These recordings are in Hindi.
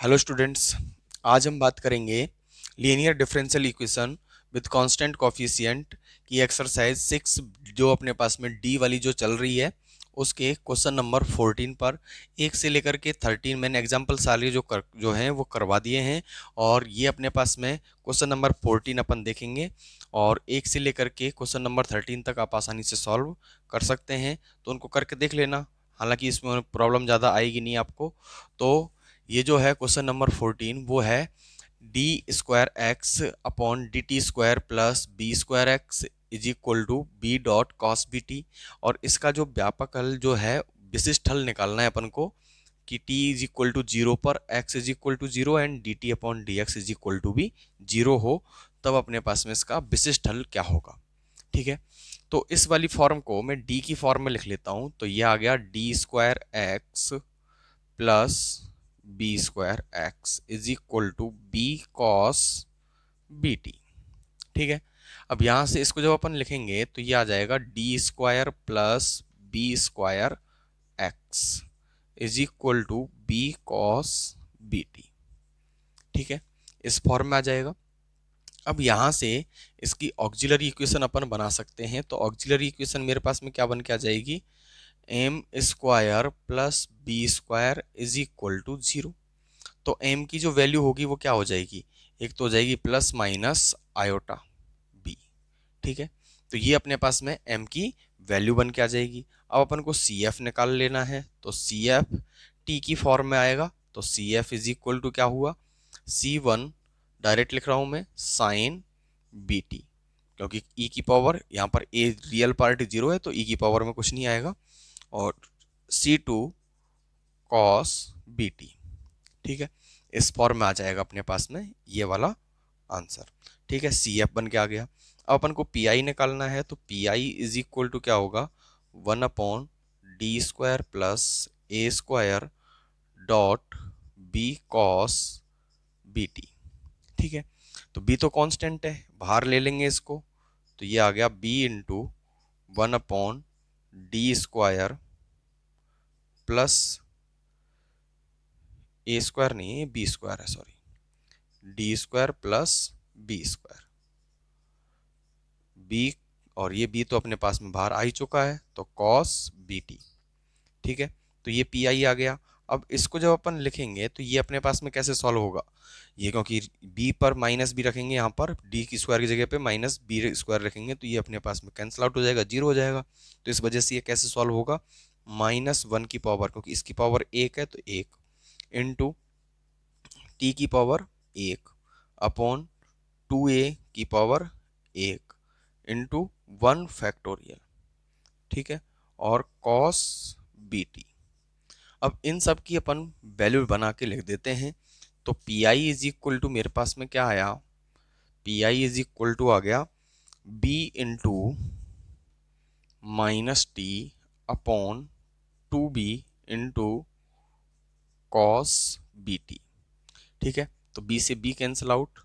हेलो स्टूडेंट्स, आज हम बात करेंगे linear differential equation with constant coefficient की एक्सरसाइज 6 जो अपने पास में डी वाली जो चल रही है उसके क्वेश्चन नंबर 14 पर 1 से लेकर के 13 मैंने एग्जाम्पल सारे जो हैं वो करवा दिए हैं। और ये अपने पास में क्वेश्चन नंबर 14 अपन देखेंगे और 1 से लेकर के क्वेश्चन नंबर 13 तक आप आसानी से सॉल्व कर सकते हैं, तो उनको करके देख लेना। हालांकि इसमें प्रॉब्लम ज़्यादा आएगी नहीं आपको। तो ये जो है क्वेश्चन नंबर 14 वो है d square x upon d t square plus b square x is equal to b dot cos b t. और इसका जो व्यापक हल जो है विशिष्ट हल निकालना है अपन को कि t is equal to zero पर x is equal to zero and d t upon d x is equal to भी जीरो हो, तब अपने पास में इसका विशिष्ट हल क्या होगा। ठीक है, तो इस वाली फॉर्म को मैं d की फॉर्म में लिख लेता हूं। तो ये आ गया d square x plus b square x is equal to b cos b t. ठीक है, अब यहां से इसको जब अपन लिखेंगे तो ये आ जाएगा d square plus b square x is equal to b cos b t. ठीक है, इस फॉर्म में आ जाएगा। अब यहां से इसकी ऑक्सिलरी इक्वेशन अपन बना सकते हैं। तो ऑक्सिलरी इक्वेशन मेरे पास में क्या बन के आ जाएगी, m square plus b square is equal to zero. तो m की जो वैल्यू होगी वो क्या हो जाएगी, एक तो हो जाएगी प्लस माइनस आयोटा b। ठीक है, तो ये अपने पास में m की वैल्यू बन के आ जाएगी। अब अपन को CF निकाल लेना है, तो CF t की फॉर्म में आएगा। तो CF इज इक्वल टू क्या हुआ, C1 डायरेक्ट लिख रहा हूं मैं साइन BT, क्योंकि e की पावर यहाँ पर a रियल पार्ट जीरो है तो e की पावर में कुछ नहीं आएगा, और C2 कॉस BT। ठीक है, इस फॉर्म में आ जाएगा अपने पास में ये वाला आंसर। ठीक है, CF बन के आ गया। अब अपन को PI निकालना है, तो PI इज इक्वल टू क्या होगा, 1/d² plus a² dot b cos b t. ठीक है, तो b तो कांस्टेंट है, बाहर ले लेंगे इसको। तो ये आ गया b into 1/d² plus a² नहीं है, b² है, sorry, d² plus b²। b और ये b तो अपने पास में बाहर आ ही चुका है, तो cos bt। ठीक है, तो ये pi आ गया। अब इसको जब अपन लिखेंगे तो ये अपने पास में कैसे सॉल्व होगा, ये क्योंकि b पर माइनस b रखेंगे, यहाँ पर d की स्क्वायर की जगह पे माइनस b² रखेंगे, तो ये अपने पास में कैंसिल आउट हो जाएगा, जीरो हो जाएगा। तो इस वजह से ये कैसे सॉल्व होगा, -1 की पावर, क्योंकि इसकी पावर 1 है तो 1 इंटू t की पावर 1 अपॉन 2a की पावर 1 इंटू 1 फैक्टोरियल। ठीक है, और cos bt। अब इन सब की अपन वैल्यू बना के लिख देते हैं। तो PI इज इक्वल टू मेरे पास में क्या आया, PI इज इक्वल टू आ गया b into -t upon 2b into cos bt। ठीक है, तो b से b कैंसिल आउट,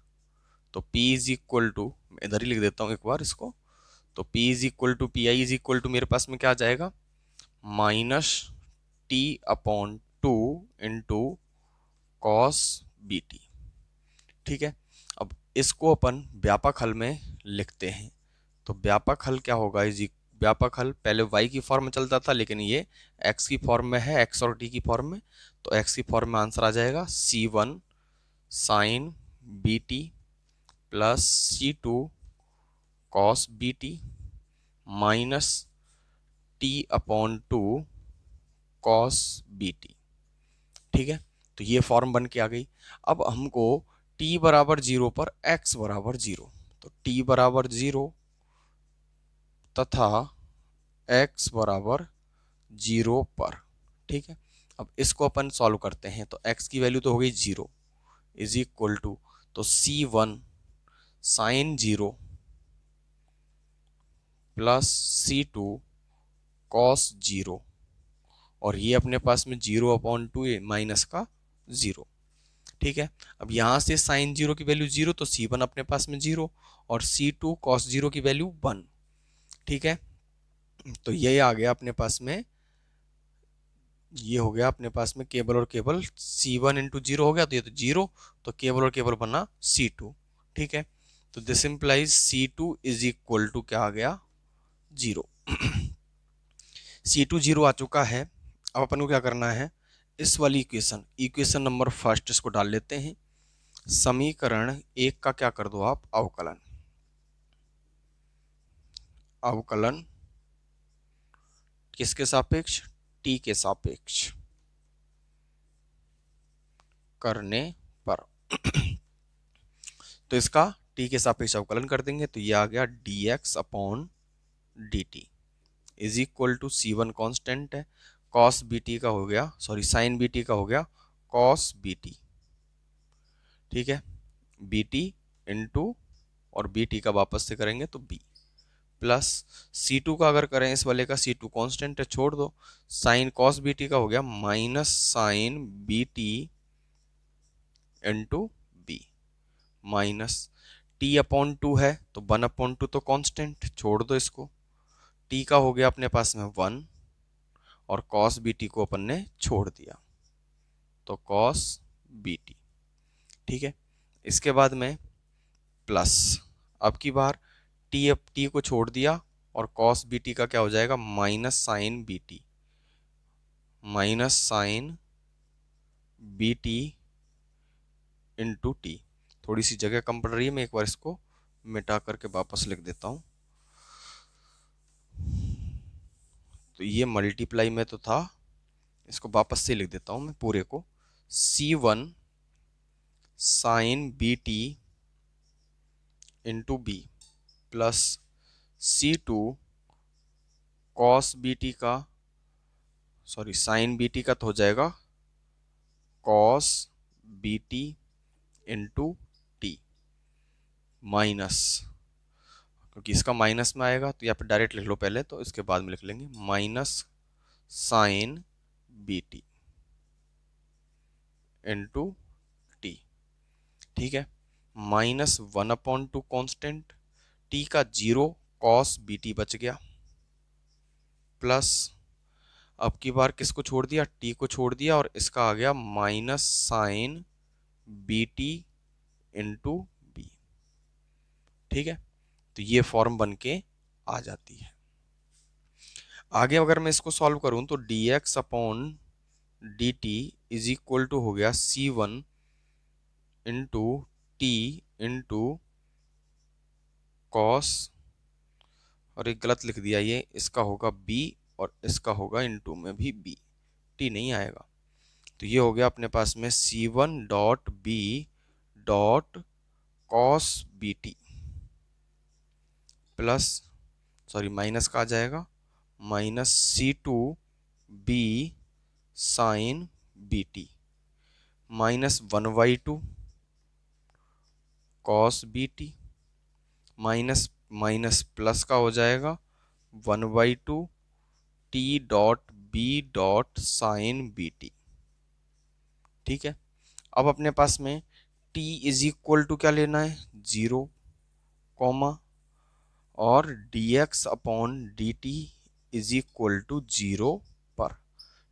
तो p इज इक्वल टू, इधर ही लिख देता हूँ एक बार इसको। तो p is equal to PI is equal to मेरे पास में क्या आ जाएगा, -t upon 2 into cos bt। ठीक है, अब इसको अपन व्यापक हल में लिखते हैं। तो व्यापक हल क्या होगा, व्यापक हल पहले y की फॉर्म में चलता था, लेकिन ये x की फॉर्म में है, x और t की फॉर्म में। तो x की फॉर्म में आंसर आ जाएगा C1 sine bt plus C2 cos bt minus t upon 2 cos bt। ठीक है, तो ये फॉर्म बन के आ गई। अब हमको t बराबर जीरो पर x बराबर जीरो, तो t बराबर जीरो तथा x बराबर जीरो पर। ठीक है, अब इसको अपन सॉल्व करते हैं। तो x की वैल्यू तो हो गई जीरो इज इक्वल टू, तो C1 sine zero plus C2 cos zero, और ये अपने पास में जीरो अपॉन 2 माइनस का जीरो। ठीक है, अब यहाँ से साइन जीरो की वैल्यू जीरो, तो C1 अपने पास में जीरो और C2 कॉस जीरो की वैल्यू 1। ठीक है, तो ये आ गया अपने पास में ये हो गया अपने पास में केबल और केबल, C1 इंटू जीरो हो गया, तो ये तो जीरो, तो केबल और केबल बना C2। ठीक है, तो this implies C2 is equal to क्या आ गया, जीरो। C2 जीरो आ चुका है। अब अपन को क्या करना है, इस वाली इक्वेशन, इक्वेशन नंबर फर्स्ट इसको डाल लेते हैं। समीकरण एक का क्या कर दो आप, अवकलन। अवकलन किसके सापेक्ष, टी के सापेक्ष करने पर तो इसका टी के सापेक्ष अवकलन कर देंगे, तो ये आ गया dx upon dt is equal to C1 constant है, cos bt का हो गया, सॉरी sin bt का हो गया cos bt। ठीक है, bt इंटू, और bt का वापस से करेंगे तो b, प्लस C2 का अगर करें इस वाले का, C2 कांस्टेंट है छोड़ दो, साइन cos bt का हो गया minus sine bt into b, minus t upon two है तो 1 अपॉन टू तो कांस्टेंट, छोड़ दो इसको, t का हो गया अपने पास में 1, और cos bt को अपन ने छोड़ दिया तो cos bt। ठीक है, इसके बाद में प्लस, अब की बार t को छोड़ दिया, और cos bt का क्या हो जाएगा, minus sine bt, minus sine bt into t. थोड़ी सी जगह कम पड़ रही है, मैं एक बार इसको मिटा करके वापस लिख देता हूँ। तो ये मल्टीप्लाई में तो था, इसको वापस से लिख देता हूँ मैं पूरे को, C1 sine b t into b plus C2 cos b t का, सॉरी साइन बी टी का तो हो जाएगा cos b t into t, minus, क्योंकि इसका माइनस में आएगा तो यहाँ पे डायरेक्ट लिख लो पहले, तो इसके बाद में लिख लेंगे minus sine b t into t. ठीक है, minus 1 upon two constant, t का जीरो, कॉस बी टी बच गया, प्लस अब की बार किसको छोड़ दिया, टी को छोड़ दिया, और इसका आ गया minus sine b t into b. ठीक है, तो ये फॉर्म बन के आ जाती है। आगे अगर मैं इसको सॉल्व करूं तो dx upon d t is equal to हो गया C1 into t into cos, और एक गलत लिख दिया, ये इसका होगा b और इसका होगा इंटू में भी b, t नहीं आएगा, तो ये हो गया अपने पास में C1 dot b dot cos b t plus, sorry minus का आ जाएगा, minus C2 b sine b t minus 1/2 cos b t, minus minus plus का हो जाएगा 1/2 t dot B dot sine b t. ठीक है, अब अपने पास में t इज इक्वल टू क्या लेना है, जीरो, कॉमा, और dx upon d t is equal to zero पर।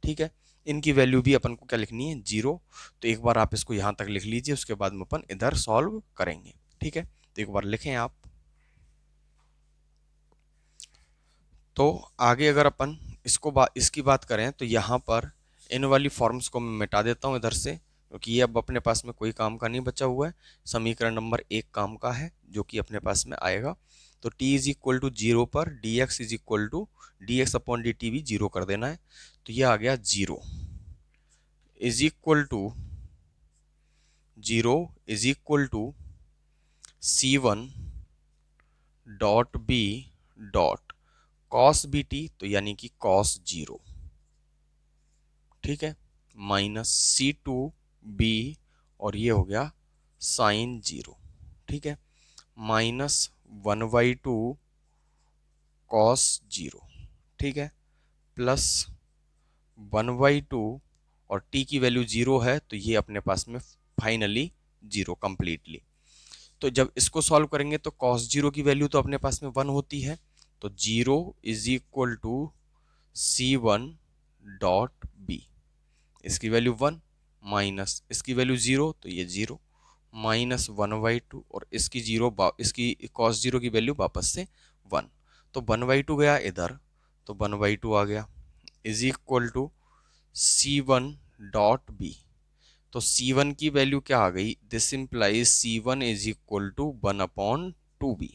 ठीक है, इनकी वैल्यू भी अपन को क्या लिखनी है, जीरो, तो एक बार आप इसको यहां तक लिख लीजिए, उसके बाद में अपन इधर सॉल्व करेंगे। ठीक है, तो एक बार लिखें आप। तो आगे अगर अपन इसकी बात करें तो यहाँ पर इन वाली फॉर्म्स को मैं मिटा देता हूँ इधर से, क्योंकि ये अब अपने पास में कोई काम का नहीं बचा हुआ है, समीकरण नंबर एक काम का है जो कि अपने पास में आएगा। तो t is equal to zero पर dx is equal to dx upon d t भी जीरो कर देना है, तो ये आ गया zero is equal to, zero is equal to C1 dot B dot cos b t, तो यानी कि कॉस जीरो। ठीक है, माइनस C2b, और ये हो गया साइन जीरो। ठीक है, माइनस 1/2 कॉस जीरो। ठीक है, प्लस 1/2, और t की वैल्यू जीरो है तो ये अपने पास में फाइनली जीरो कंप्लीटली। तो जब इसको सॉल्व करेंगे तो कॉस जीरो की वैल्यू तो अपने पास में 1 होती है, तो zero is equal to C1 dot b. इसकी वैल्यू 1 माइनस इसकी वैल्यू 0, तो ये 0 माइनस 1/2 और इसकी इसकी कॉस 0 की वैल्यू वापस से 1, तो 1/2 गया इधर, तो 1/2 आ गया is equal to C1 dot b. तो C1 की वैल्यू क्या आ गई, this implies C1 is equal to 1/2b।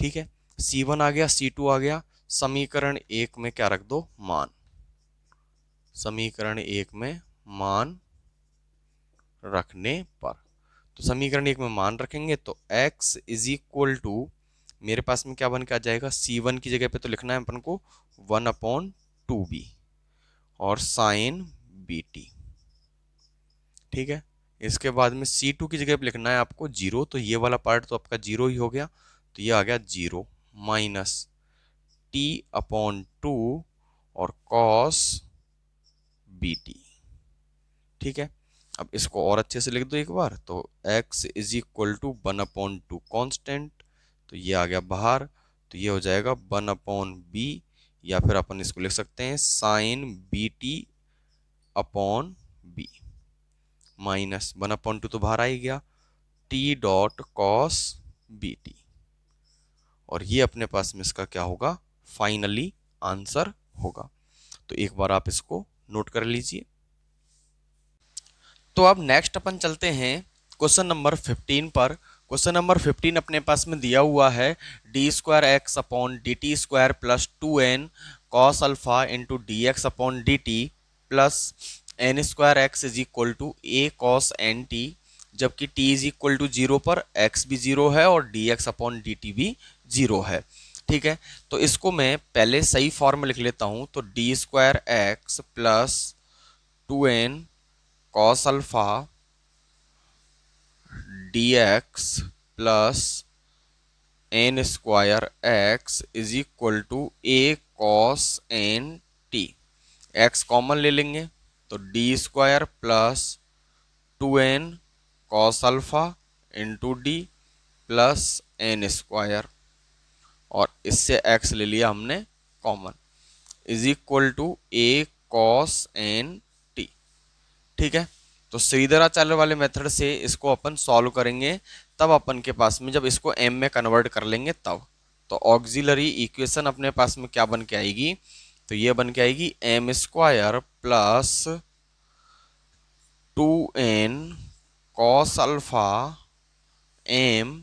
ठीक है, C1 आ गया, C2 आ गया, समीकरण एक में क्या रख दो, मान। समीकरण एक में मान रखने पर, तो समीकरण एक में मान रखेंगे तो x इज इक्वल टू, मेरे पास में क्या बन के आ जाएगा, C1 की जगह पे तो लिखना है अपन को 1/2b और साइन BT। ठीक है, इसके बाद में C2 की जगह पे लिखना है आपको 0, तो ये वाला पार्ट तो आपका 0 ही हो गया, तो ये आ गया 0 माइनस T/2 और cos BT। ठीक है, अब इसको और अच्छे से लिख दो एक बार, तो x is equal to 1/2 constant, तो ये आ गया बाहर, तो ये हो जाएगा 1/b, या फिर अपन इसको लिख सकते हैं साइन BT/b माइनस 1/2 तो बाहर आ ही गया, T डॉट कॉस BT, और ये अपने पास में इसका क्या होगा, फाइनली आंसर होगा। तो एक बार आप इसको नोट कर लीजिए। तो अब नेक्स्ट अपन चलते हैं क्वेश्चन नंबर 15 पर। क्वेश्चन नंबर 15 अपने पास में दिया हुआ है d² x/dt² plus 2n cos alpha into dx/dt plus n² x is equal to a cos nt, जबकि t इज इक्वल टू 0 पर x भी 0 है और dx/dt भी 0 है। ठीक है, तो इसको मैं पहले सही फॉर्म में लिख लेता हूं, तो d² x plus 2n cos alpha dx plus n² x is equal to a cos n t। x common ले लेंगे तो d² plus 2n cos alpha into d plus n², और इससे x ले लिया हमने common, is equal to a cos n t। ठीक है, तो श्रीधराचार्य वाले मेथड से इसको अपन सॉल्व करेंगे, तब अपन के पास में जब इसको m में कन्वर्ट कर लेंगे तब, तो ऑक्सिलरी इक्वेशन अपने पास में क्या बन के आएगी, तो ये बन के आएगी m² plus 2n cos alpha m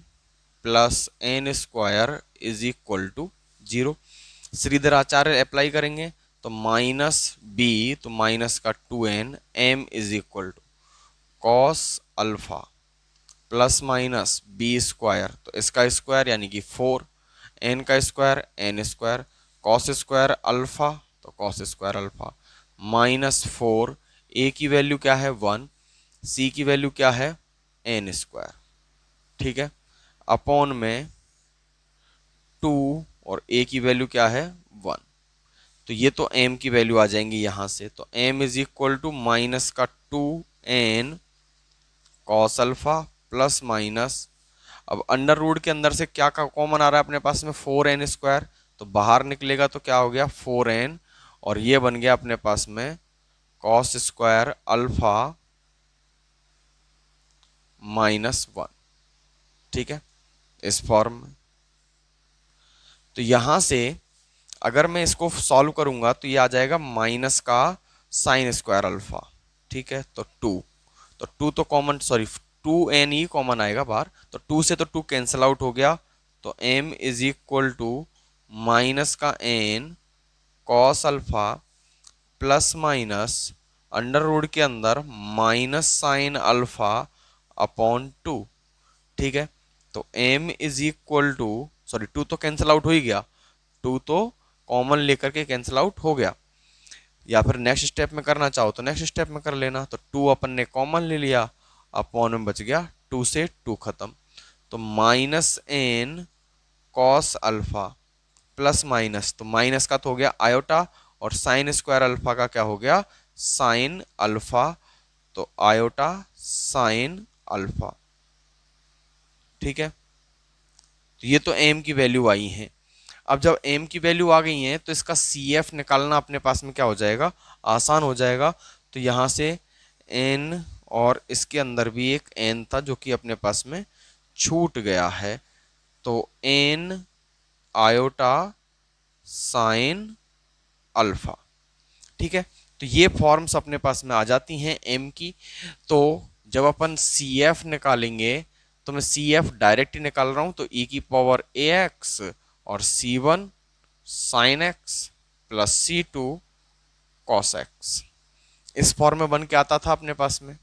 plus n² is equal to 0। Shridharacharya apply करेंगे तो माइनस b, तो माइनस का 2n m is equal to cos alpha plus minus b², तो इसका स्क्वायर यानी कि 4, n का स्क्वायर n², cos² अल्फा, तो cos² अल्फा माइनस 4, a की वैल्यू क्या है 1, c की वैल्यू क्या है n²। ठीक है, अपॉन में 2 और a की वैल्यू क्या है 1, तो ये तो m की वैल्यू आ जाएंगी यहां से, तो m is equal to minus का 2n cos alpha plus minus, अब अंडर रूट के अंदर से क्या का कॉमन आ रहा है अपने पास में 4n², तो बाहर निकलेगा तो क्या हो गया 4n, और ये बन गया अपने पास में cos² अल्फा -1। ठीक है, इस फॉर्म में, तो यहां से अगर मैं इसको सॉल्व करूंगा तो ये आ जाएगा माइनस का sin² अल्फा। ठीक है, तो 2, तो 2 तो कॉमन, सॉरी 2n ही कॉमन आएगा बाहर, तो 2 से तो 2 कैंसिल आउट हो गया, तो m is equal to minus का n cos alpha plus minus under root के अंदर माइनस साइन अल्फा अपॉन 2। ठीक है, तो m is equal to, sorry 2 तो कैंसिल आउट हो ही गया, 2 तो कॉमन लेकर के कैंसिल आउट हो गया, या फिर नेक्स्ट स्टेप में करना चाहो तो नेक्स्ट स्टेप में कर लेना, तो 2 अपन ने कॉमन ले लिया, अपॉन में बच गया 2 से 2 खत्म, तो minus n cos alpha plus minus, तो माइनस का तो हो गया आयोटा, और sin² अल्फा का क्या हो गया साइन अल्फा, तो आयोटा साइन अल्फा। ठीक है, तो ये तो m की वैल्यू आई है। अब जब m की वैल्यू आ गई है तो इसका CF निकालना अपने पास में क्या हो जाएगा, आसान हो जाएगा। तो यहाँ से एन, और इसके अंदर भी एक एन था जो कि अपने पास में छूट गया है, तो एन आयोटा साइन अल्फा। ठीक है, तो ये फॉर्म्स अपने पास में आ जाती हैं एम की। तो जब अपन सी एफ निकालेंगे, तो मैं सी एफ डायरेक्ट ही निकाल रहा हूं, तो ई की पावर ए एक्स और c one sine x plus सी टू कॉस एक्स, इस फॉर्म में बन के आता था अपने पास में।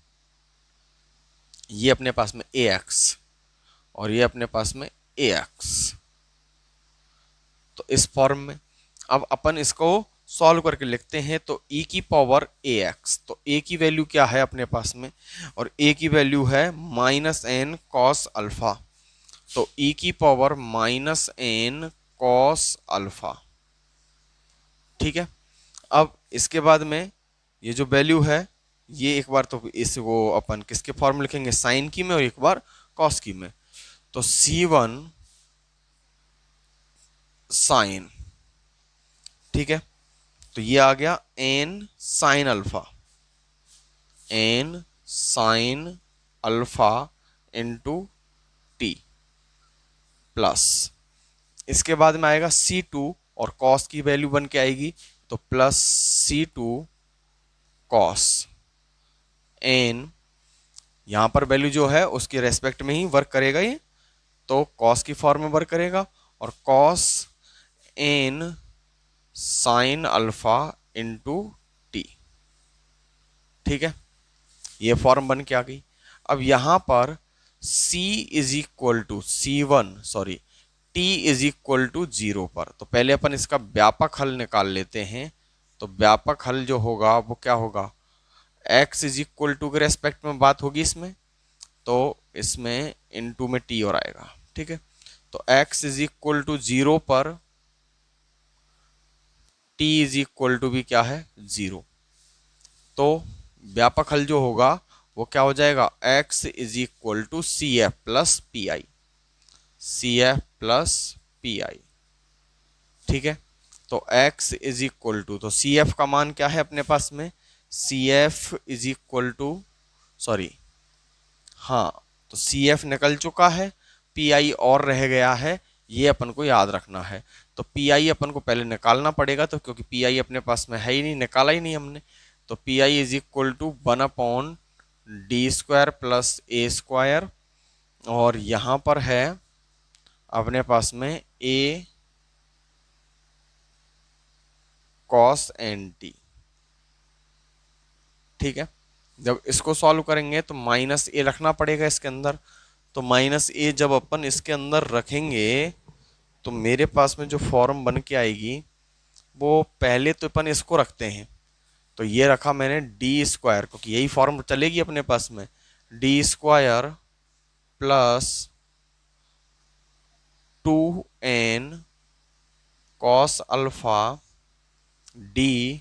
ये अपने पास में ए एक्स और ये अपने पास में ए एक्स, तो इस फॉर्म में अब अपन इसको सॉल्व करके लिखते हैं। तो e की पावर ए एक्स, तो a की वैल्यू क्या है अपने पास में, और a की वैल्यू है माइनस एन कॉस अल्फा, तो e की power minus n cos alpha. ठीक है, अब इसके बाद में ये जो वैल्यू है, ये एक बार तो इसको अपन किसके फॉर्म में लिखेंगे, साइन की में, और एक बार कॉस की में। तो C1 साइन, ठीक है, तो ये आ गया n sine alpha, n sine alpha into t, plus इसके बाद में आएगा C2, और कॉस की वैल्यू बन के आएगी, तो प्लस C2 कॉस एन, यहां पर वैल्यू जो है उसके रेस्पेक्ट में ही वर्क करेगा ये, तो कॉस की फॉर्म में वर्क करेगा, और cos n sine alpha into t. ठीक है, ये फॉर्म बन के आ गई। अब यहां पर c is equal to C1, sorry, t is equal to 0 पर, तो पहले अपन इसका व्यापक हल निकाल लेते हैं। तो व्यापक हल जो होगा वो क्या होगा, x इज इक्वल टू के रेस्पेक्ट में बात होगी इसमें, तो इसमें इनटू में t और आएगा। ठीक है, तो x इज इक्वल टू 0 पर t इज इक्वल टू भी क्या है, 0, तो व्यापक हल जो होगा वो क्या हो जाएगा, x is equal to C F plus P I, C F plus P I. ठीक है, तो x इज इक्वल टू, तो सी एफ का मान क्या है अपने पास में, C F is equal to, sorry, हाँ, तो सी एफ निकल चुका है, पी आई और रह गया है, ये अपन को याद रखना है। तो पी आई अपन को पहले निकालना पड़ेगा, तो क्योंकि पी आई अपने पास में है ही नहीं, निकाला ही नहीं हमने, तो P I is equal to 1/d² plus a square, और यहाँ पर है अपने पास में ए कॉस एन टी। ठीक है, जब इसको सॉल्व करेंगे तो माइनस ए रखना पड़ेगा इसके अंदर, तो माइनस ए जब अपन इसके अंदर रखेंगे तो मेरे पास में जो फॉर्म बन के आएगी, वो पहले तो अपन इसको रखते हैं, तो ये रखा मैंने d², क्योंकि यही फॉर्म चलेगी अपने पास में, d² plus 2n cos alpha d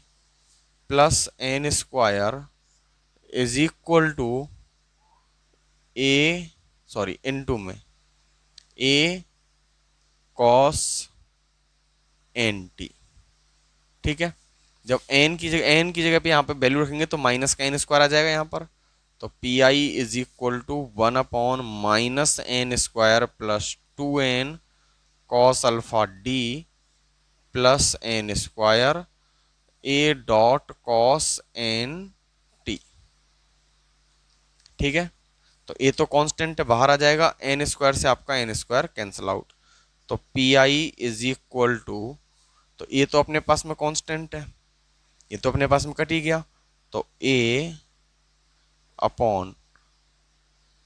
plus n² is equal to a, sorry, into में ए कॉस एन टी। ठीक है, जब एन की जगह पे यहाँ पे वैल्यू रखेंगे तो माइनस का n² आ जाएगा यहाँ पर, तो P I is equal to 1/-n² plus 2n cos alpha d plus n² a dot cos n t. ठीक है, तो ए तो कांस्टेंट है, बाहर आ जाएगा, n² से आपका n² कैंसिल आउट, तो P I is equal to, तो ए तो अपने पास में कांस्टेंट है, ये तो अपने पास में कट ही गया, तो a upon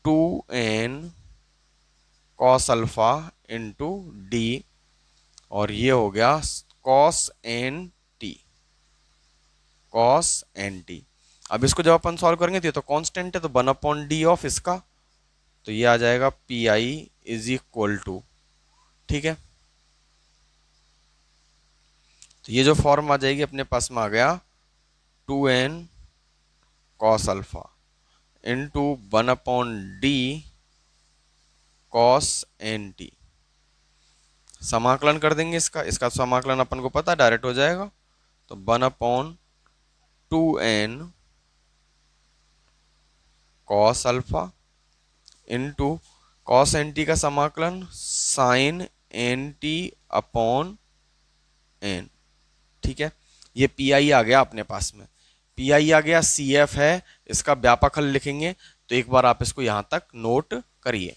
2n cos alpha into d, और ये हो गया cos n t, cos n t. अब इसको जब अपन सॉल्व करेंगे तो ये तो कांस्टेंट है, तो 1/d ऑफ इसका, तो ये आ जाएगा P I is equal to, ठीक है, तो ये जो फॉर्म आ जाएगी अपने पास में आ गया 2n cos alpha into 1/d cos n t. समाकलन कर देंगे इसका, इसका समाकलन अपन को पता डायरेक्ट हो जाएगा, तो 1/2n cos alpha into cos n t का समाकलन sine n t upon n. ठीक है, ये पी आई आ गया अपने पास में, पी आई आ गया, सी एफ है, इसका व्यापक हल लिखेंगे। तो एक बार आप इसको यहां तक नोट करिए।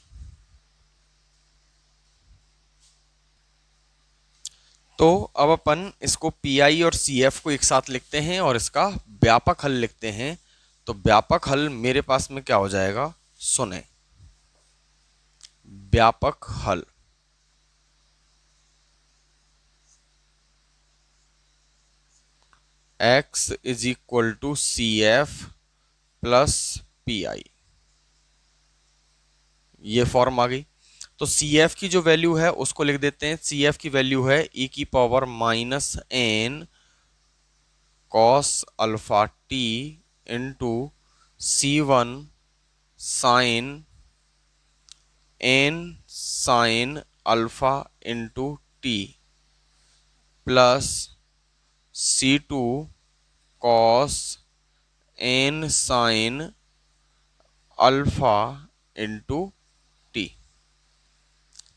तो अब अपन इसको पी आई और सी एफ को एक साथ लिखते हैं और इसका व्यापक हल लिखते हैं। तो व्यापक हल मेरे पास में क्या हो जाएगा, सुने, व्यापक हल x is equal to C F plus P I, ये फॉर्म आ गई। तो सी एफ की जो वैल्यू है उसको लिख देते हैं, सी एफ की वैल्यू है ई की power minus n cos alpha t into C one sine n sine alpha into t plus सी two cos n sine alpha into t.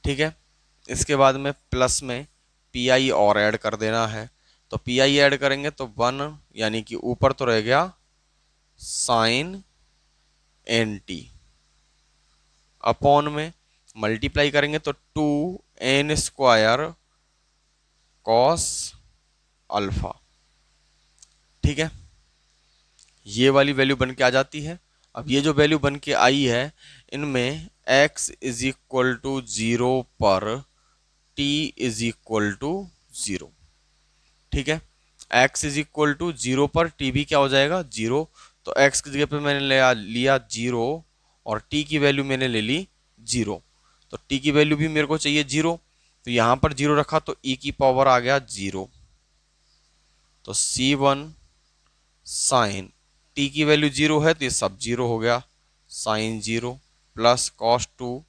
ठीक है, इसके बाद में प्लस में पी आई और ऐड कर देना है। तो पी आई ऐड करेंगे तो 1, यानी कि ऊपर तो रह गया साइन एन टी, अपॉन में मल्टीप्लाई करेंगे तो 2 n स्क्वायर कॉस अल्फा। ठीक है, ये वाली वैल्यू बन के आ जाती है। अब ये जो वैल्यू बन के आई है, इनमें x इज इक्वल टू 0 पर t इज इक्वल टू 0। ठीक है, x इज इक्वल टू 0 पर t भी क्या हो जाएगा, 0। तो x की जगह पे मैंने लिया 0 और t की वैल्यू मैंने ले ली 0। तो t की वैल्यू भी मेरे को चाहिए 0, तो यहां पर 0 रखा तो e की पावर आ गया 0। तो c1 साइन टी की वैल्यू 0 है तो ये सब 0 हो गया, साइन 0 प्लस कॉस 2,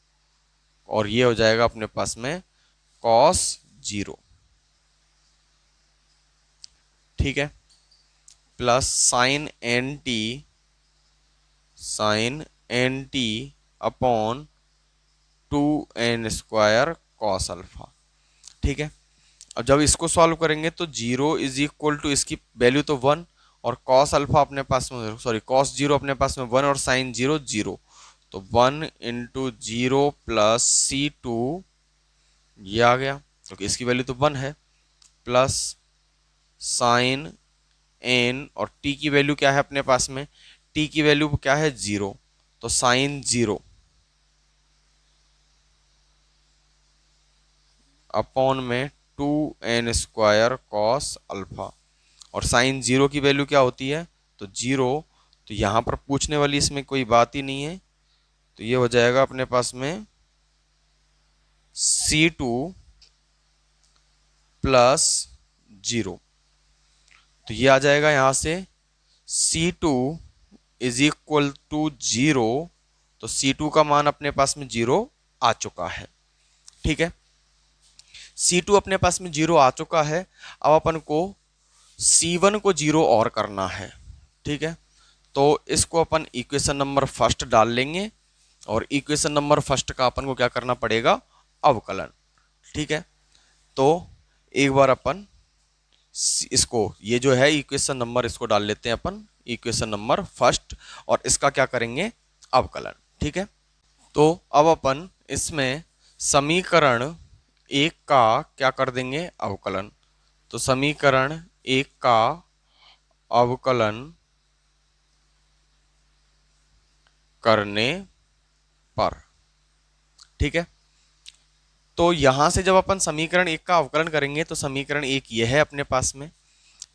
और ये हो जाएगा अपने पास में कॉस 0। ठीक है, plus sine n t upon 2n square cos alpha. ठीक है, अब जब इसको सॉल्व करेंगे तो 0 इज इक्वल टू, इसकी वैल्यू तो 1 और कॉस अल्फा अपने पास में, सॉरी कॉस 0 अपने पास में 1 और साइन 0 0। तो 1 इंटू 0 प्लस C2, ये आ गया क्योंकि इसकी वैल्यू तो 1 है, प्लस साइन एन, और t की वैल्यू क्या है अपने पास में, t की वैल्यू क्या है 0, तो साइन 0 अपॉन में 2n स्क्वायर कॉस अल्फा। और साइन 0 की वैल्यू क्या होती है, तो 0। तो यहाँ पर पूछने वाली इसमें कोई बात ही नहीं है, तो ये हो जाएगा अपने पास में C2 प्लस 0। तो ये आ जाएगा यहाँ से C2 इज इक्वल टू 0। तो C2 का मान अपने पास में 0 आ चुका है। ठीक है, C2 अपने पास में 0 आ चुका है। अब अपन को C1 को 0 और करना है। ठीक है, तो इसको अपन इक्वेशन नंबर फर्स्ट डाल लेंगे और इक्वेशन नंबर फर्स्ट का अपन को क्या करना पड़ेगा, अवकलन। ठीक है, तो एक बार अपन इसको, ये जो है इक्वेशन नंबर, इसको डाल लेते हैं अपन इक्वेशन नंबर फर्स्ट और इसका क्या करेंगे, अवकलन। ठीक है, तो अब अपन इसमें समीकरण एक का क्या कर देंगे, अवकलन। तो समीकरण एक का अवकलन करने पर, ठीक है, तो यहां से जब अपन समीकरण एक का अवकलन करेंगे तो समीकरण एक यह है अपने पास में,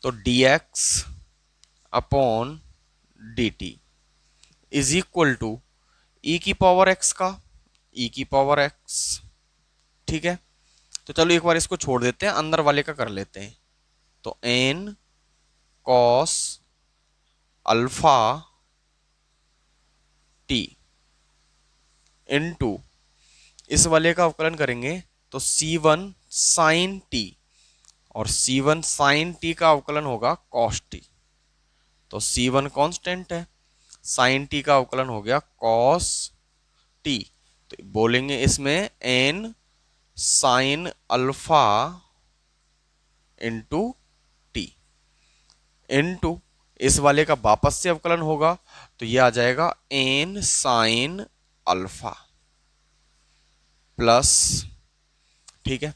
तो dx upon dt is equal to e की पावर x का e की पावर x। ठीक है, तो चलो एक बार इसको छोड़ देते हैं, अंदर वाले का कर लेते हैं। तो n cos alpha t into इस वाले का अवकलन करेंगे तो C1 साइन t, और C1 साइन t का अवकलन होगा cos t। तो C1 कांस्टेंट है, साइन टी का अवकलन हो गया कॉस टी। तो बोलेंगे इसमें n sine alpha into t, into इस वाले का वापस से अवकलन होगा तो ये आ जाएगा एन साइन अल्फा प्लस, ठीक है।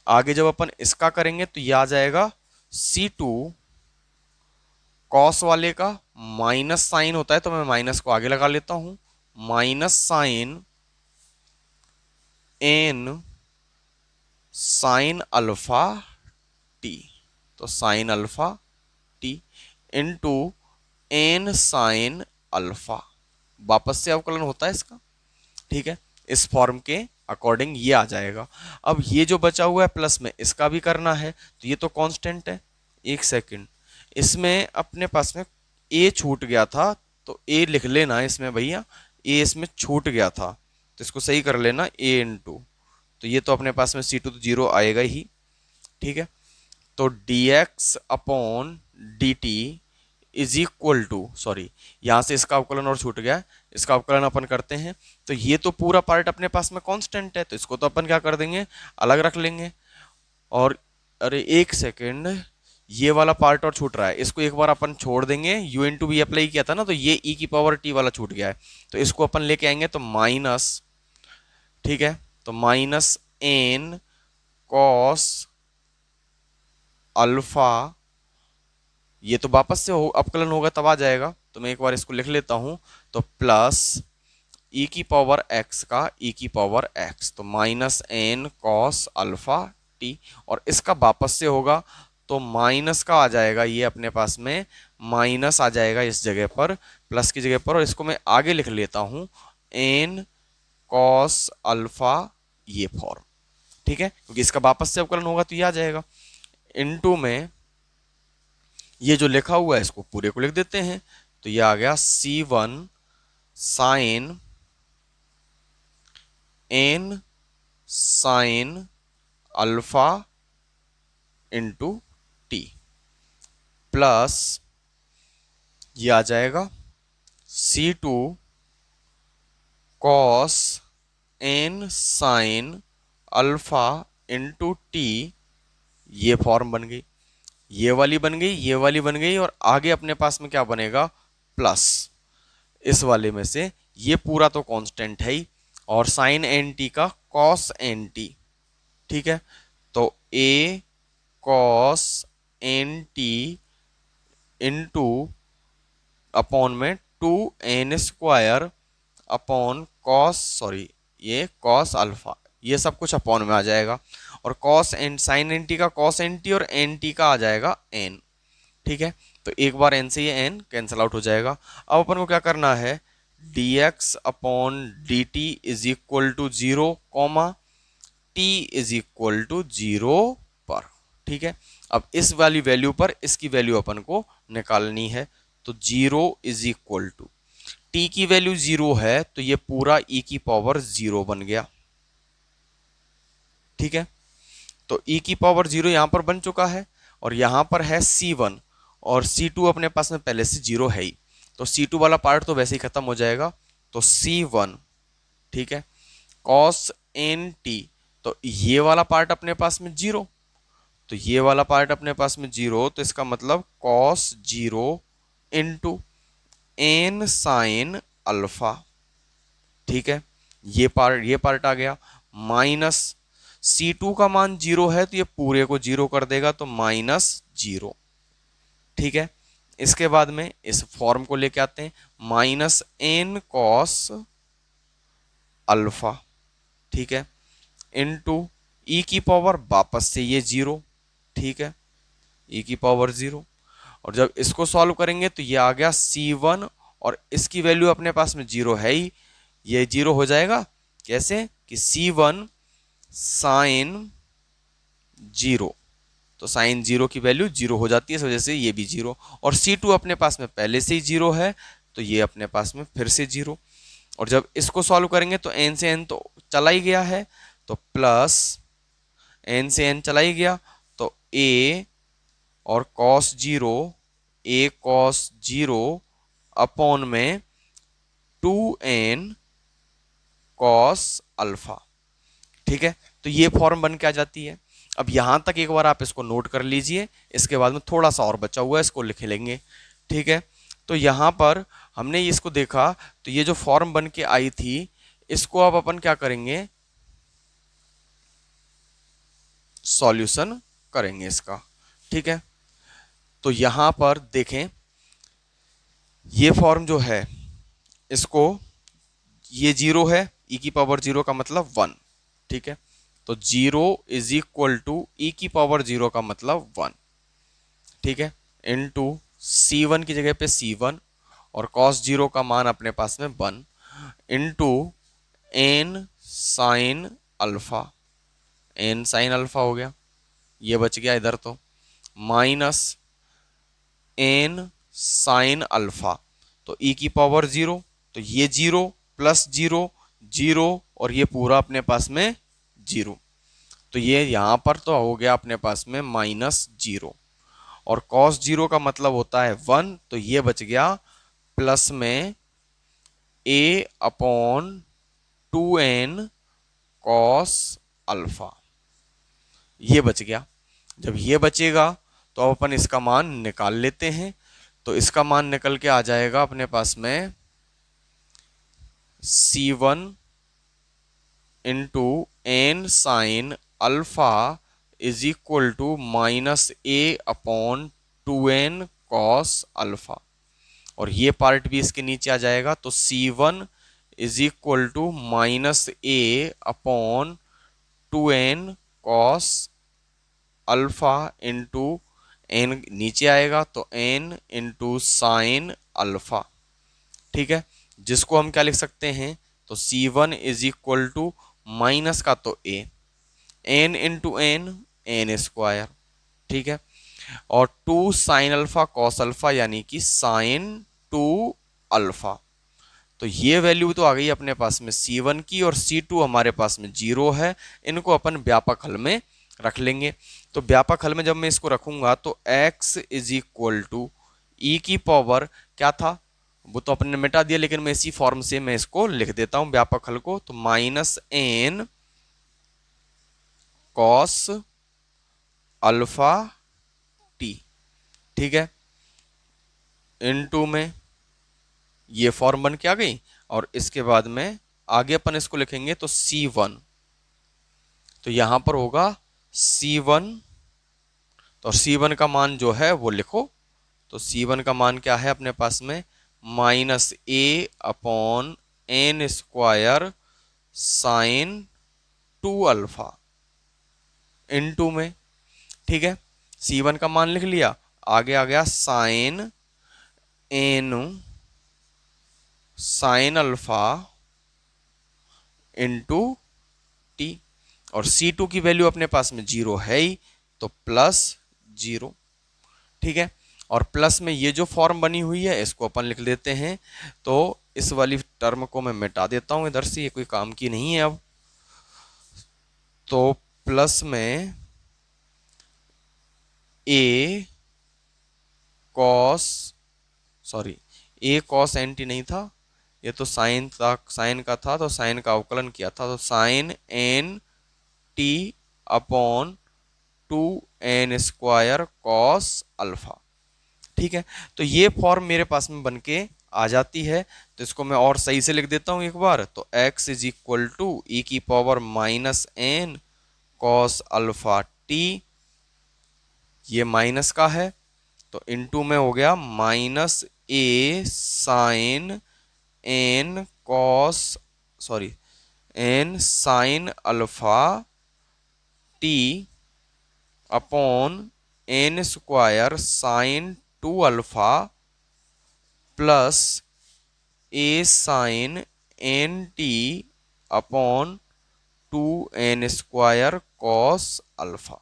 आगे जब अपन इसका करेंगे तो ये आ जाएगा C2 कॉस वाले का माइनस साइन होता है तो मैं माइनस को आगे लगा लेता हूं, minus sine n sine alpha t, तो sine alpha t into n sine alpha, वापस से अवकलन होता है इसका, ठीक है। इस फॉर्म के अकॉर्डिंग ये आ जाएगा। अब ये जो बचा हुआ है प्लस में इसका भी करना है तो ये तो कांस्टेंट है। एक सेकंड, इसमें अपने पास में ए छूट गया था तो ए लिख लेना इसमें भैया, ए इसमें छूट गया था तो इसको सही कर लेना ए इंटू, तो ये तो अपने पास में C2 तो जीरो आएगा ही, ठीक है। तो dx upon dt is equal to, sorry यहां से इसका अवकलन और छूट गया, इसका अवकलन अपन करते हैं तो ये तो पूरा पार्ट अपने पास में कांस्टेंट है तो इसको तो अपन क्या कर देंगे, अलग रख लेंगे। और अरे एक सेकेंड, ये वाला पार्ट और छूट रहा है, इसको एक बार अपन छोड़ देंगे, u इंटू वी अप्लाई किया था ना तो ये e की पावर t वाला छूट गया है तो इसको अपन लेके आएंगे तो माइनस, ठीक है। तो माइनस एन कॉस अल्फा, ये तो वापस से हो अपकलन होगा तब आ जाएगा तो मैं एक बार इसको लिख लेता हूं, तो प्लस e की पावर x का e की पावर x, तो minus n cos alpha t, और इसका वापस से होगा तो माइनस का आ जाएगा, ये अपने पास में माइनस आ जाएगा इस जगह पर प्लस की जगह पर, और इसको मैं आगे लिख लेता हूं एन कॉस अल्फा, ये फॉर्म, ठीक है, क्योंकि इसका वापस से अवकलन होगा तो ये आ जाएगा। इनटू में ये जो लिखा हुआ है इसको पूरे को लिख देते हैं तो ये आ गया C1 sine n sine alpha into t plus ये आ जाएगा C2 cos n sine alpha into t, ये फॉर्म बन गई, ये वाली बन गई, ये वाली बन गई, और आगे अपने पास में क्या बनेगा प्लस इस वाले में से, ये पूरा तो कांस्टेंट है ही, और साइन एन टी का कॉस एन टी, ठीक है। तो a cos n t into upon में 2n² अपॉन कॉस, सॉरी ये कॉस अल्फा, ये सब कुछ अपॉन में आ जाएगा, और cos n sine n t का कॉस एन टी और एन टी का आ जाएगा एन, ठीक है। तो एक बार एन से ये एन कैंसिल आउट हो जाएगा। अब अपन को क्या करना है, dx upon d t is equal to 0 comma t is equal to 0 पर, ठीक है। अब इस वाली वैल्यू पर इसकी वैल्यू अपन को निकालनी है तो 0 इज इक्वल टू, t की वैल्यू 0 है तो ये पूरा e की पावर 0 बन गया, ठीक है। तो e की पावर 0 यहां पर बन चुका है, और यहां पर है C1 और C2 अपने पास में पहले से 0 है ही, तो C2 वाला पार्ट तो वैसे ही खत्म हो जाएगा, तो C1, ठीक है, कॉस एन टी, तो ये वाला पार्ट अपने पास में 0, तो ये वाला पार्ट अपने पास में 0, तो इसका मतलब cos 0 into n sine alpha, ठीक है। ये पार्ट आ गया, माइनस C2 का मान 0 है तो ये पूरे को 0 कर देगा तो माइनस 0, ठीक है। इसके बाद में इस फॉर्म को लेके आते हैं, माइनस एन कॉस अल्फा, ठीक है, इनटू ई की पावर वापस से ये 0, ठीक है, ई की पावर 0, और जब इसको सॉल्व करेंगे तो ये आ गया C1, और इसकी वैल्यू अपने पास में 0 है ही, ये 0 हो जाएगा कैसे कि C1 साइन 0, तो साइन 0 की वैल्यू 0 हो जाती है, इस वजह से ये भी 0, और C2 अपने पास में पहले से ही 0 है तो ये अपने पास में फिर से 0, और जब इसको सॉल्व करेंगे तो n से n तो चला ही गया है तो प्लस n से n चला ही गया तो a और cos 0, a cos 0 अपॉन में 2n कॉस अल्फा। ठीक है, तो ये फॉर्म बन के आ जाती है। अब यहां तक एक बार आप इसको नोट कर लीजिए, इसके बाद में थोड़ा सा और बचा हुआ है, इसको लिख लेंगे। ठीक है, तो यहां पर हमने इसको देखा, तो ये जो फॉर्म बन के आई थी, इसको अब अपन क्या करेंगे, सॉल्यूशन करेंगे इसका। ठीक है, तो यहां पर देखें, ये फॉर्म जो है, इसको, ये जीरो है, ई की पावर जीरो का मतलब वन। ठीक है, तो zero is equal to e की पावर जीरो का मतलब वन। ठीक है, इनटू सी वन की जगह पे सी वन, और कॉस जीरो का मान अपने पास में one, into n sine alpha. N sine alpha हो गया, ये बच गया इधर, तो माइनस एन साइन अल्फा, तो ई की पावर जीरो, तो ये जीरो प्लस जीरो, जीरो, और ये पूरा अपने पास में जीरो, तो ये यहां पर तो हो गया अपने पास में माइनस जीरो, और कॉस जीरो का मतलब होता है वन, तो ये बच गया प्लस में ए अपॉन 2n कॉस अल्फा। ये बच गया। जब ये बचेगा तो अब अपन इसका मान निकाल लेते हैं, तो इसका मान निकल के आ जाएगा अपने पास में C1 into n sine alpha is equal to minus a upon 2n cos alpha, और ये पार्ट भी इसके नीचे आ जाएगा, तो C1 is equal to minus a upon 2n cos alpha into n नीचे आएगा, तो n इंटू साइन अल्फा। ठीक है, जिसको हम क्या लिख सकते हैं, तो C1 is equal to minus का तो a, n into n square. ठीक है, और 2 साइन अल्फा कॉस अल्फा, यानी कि साइन 2 अल्फा। तो ये वैल्यू तो आ गई अपने पास में C1 की, और C2 हमारे पास में जीरो है। इनको अपन व्यापक हल में रख लेंगे। तो व्यापक हल में जब मैं इसको रखूंगा, तो x is equal to e की पावर क्या था, वो तो अपन ने मिटा दिया, लेकिन मैं इसी फॉर्म से मैं इसको लिख देता हूं व्यापक हल को, तो minus n cos alpha t. ठीक है, इनटू में ये फॉर्म बन के आ गई, और इसके बाद में आगे अपन इसको लिखेंगे, तो C1, तो यहां पर होगा C1, तो C1 का मान जो है वो लिखो, तो C1 का मान क्या है अपने पास में, minus a upon n square sine 2 alpha into में। ठीक है, C1 का मान लिख लिया, आगे आ गया sine n sine alpha into t, और C2 की वैल्यू अपने पास में जीरो है ही, तो प्लस जीरो। ठीक है, और प्लस में ये जो फॉर्म बनी हुई है, इसको अपन लिख लेते हैं, तो इस वाली टर्म को मैं मिटा देता हूं इधर से, ये कोई काम की नहीं है अब। तो प्लस में a cos, sorry, A cos n T नहीं था, ये तो साइन था, साइन का था, तो साइन का अवकलन किया था, तो sine n t upon 2n square cos alpha. ठीक है, तो ये फॉर्म मेरे पास में बन के आ जाती है, तो इसको मैं और सही से लिख देता हूं एक बार, तो x is equal to e की power minus n cos alpha t, ये माइनस का है, तो इनटू में हो गया minus a sine n cos, sorry, n sine alpha t upon n square sine 2 alpha plus a sine n t upon 2n square cos alpha.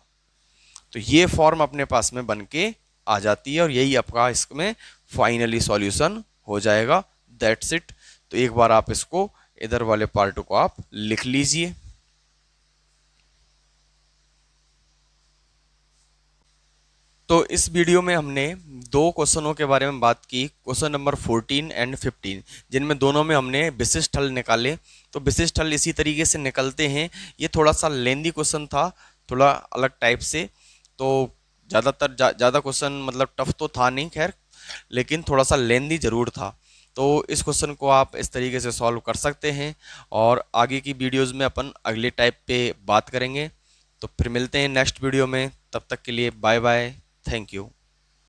तो ये फॉर्म अपने पास में बन के आ जाती है, और यही आपका इसमें फाइनली सॉल्यूशन हो जाएगा। That's it. तो एक बार आप इसको इधर वाले पार्ट को आप लिख लीजिए। तो इस वीडियो में हमने दो क्वेश्चनों के बारे में बात की, क्वेश्चन नंबर 14 एंड 15, जिनमें दोनों में हमने विशिष्ट हल निकाले। तो विशिष्ट हल इसी तरीके से निकलते हैं। ये थोड़ा सा लेंदी क्वेश्चन था, थोड़ा अलग टाइप से। तो ज़्यादातर ज़्यादा क्वेश्चन मतलब टफ तो था नहीं, खैर, लेकिन थोड़ा सा लेंदी ज़रूर था। तो इस क्वेश्चन को आप इस तरीके से सॉल्व कर सकते हैं, और आगे की वीडियोज़ में अपन अगले टाइप पे बात करेंगे। तो फिर मिलते हैं नेक्स्ट वीडियो में, तब तक के लिए बाय बाय, थैंक यू।